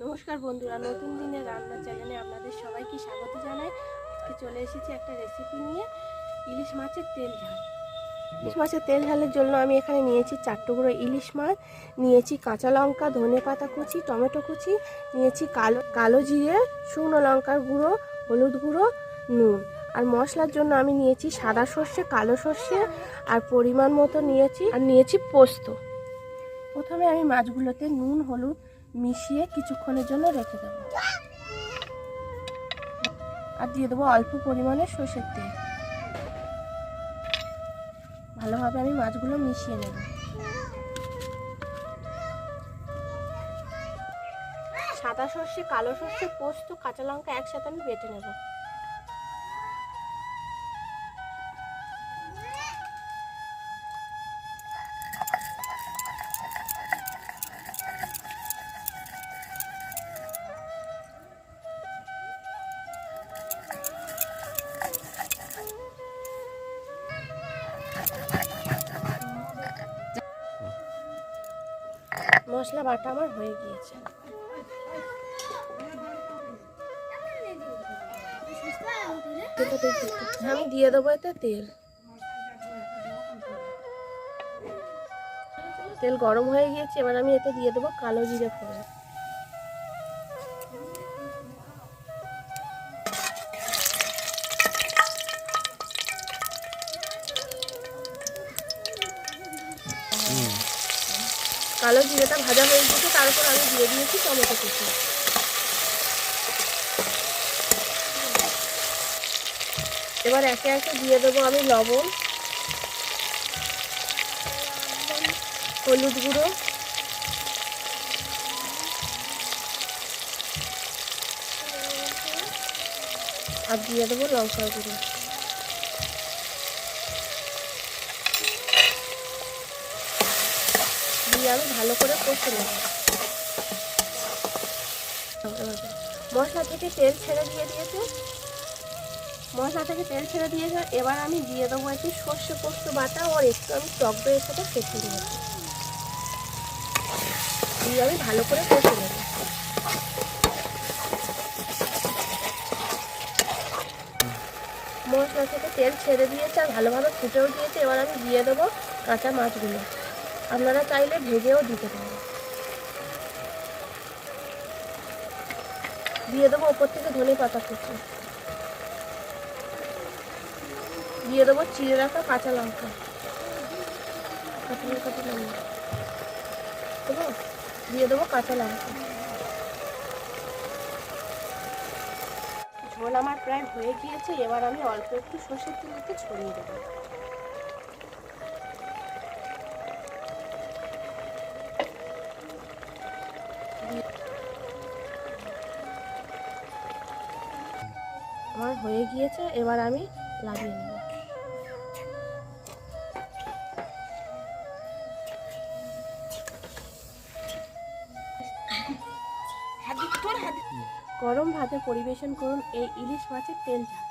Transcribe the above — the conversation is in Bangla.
নমস্কার বন্ধুরা, নতুন দিনের রান্না চ্যানেলে আপনাদের সবাইকে স্বাগত জানাই। আজকে চলে এসেছি একটা রেসিপি নিয়ে, ইলিশ মাছের তেল ঝাল। ইলিশ মাছের তেল ঝালের জন্য আমি এখানে নিয়েছি 4 টুকরো ইলিশ মাছ, নিয়েছি কাঁচা লঙ্কা, ধনে পাতা কুচি, টমেটো কুচি, নিয়েছি কালো জিরে, শুকনো লঙ্কার গুঁড়ো, হলুদ গুঁড়ো, নুন। আর মশলার জন্য আমি নিয়েছি সাদা সর্ষে, কালো সর্ষে আর পরিমাণ মতো নিয়েছি পোস্ত। প্রথমে আমি মাছগুলোতে নুন হলুদ মিশিয়ে কিছুক্ষণের জন্য রেখে দেবো, আর দিয়ে দেবো অল্প পরিমাণে সর্ষের তেল। ভালোভাবে আমি মাছগুলো মিশিয়ে নেব। সাদা সর্ষে, কালো সর্ষে, পোস্ত, কাঁচা লঙ্কা একসাথে আমি বেটে নেব। মশলা বাটা আমার হয়ে গিয়েছে। আমি দিয়ে দেবো এতে তেল। তেল গরম হয়ে গিয়েছে, এবার আমি এতে দিয়ে দেবো কালো জিরে ফোড়ন। কালো জিরেটা ভাজা হয়ে গিয়েছে, তারপর আমি দিয়ে দিয়েছি টমেটো কুচি। এবার একে একে দিয়ে দেবো আমি লবণ, হলুদ গুঁড়ো, আর দিয়ে দেবো লঙ্কার গুঁড়ো। দিয়ে আমি ভালো করে কষে নেব। মশলা থেকে তেল ছেড়ে দিয়েছে। এবার আমি দিয়ে দেবো একটু সর্ষে পোস্ত বাটা, আর একটু আমি টক দইয়ের সাথে ফেটিয়ে নেব। দিয়ে আমি ভালো করে কষে নেব। মশলা থেকে তেল ছেড়ে দিয়েছে আর ভালোভাবে ফুটেও দিয়েছে। এবার আমি দিয়ে দেবো কাঁচা মাছগুলো। আপনারা চাইলে ভেজেও দিতে পারেন। দিয়ে দেবো ওপর থেকে ধনে পাতা কুচি, দিয়ে দেবো চিড়ে রাখা কাঁচা লঙ্কা, দিয়ে দেবো কাঁচা লঙ্কা। ঝোল আমার প্রায় হয়ে গিয়েছে। এবার আমি অল্প একটু সর্ষের তেল একটু ছড়িয়ে দেবো। আমার হয়ে গিয়েছে, এবার আমি লাগিয়ে নেব। গরম ভাতে পরিবেশন করুন এই ইলিশ মাছের তেল ঝাল।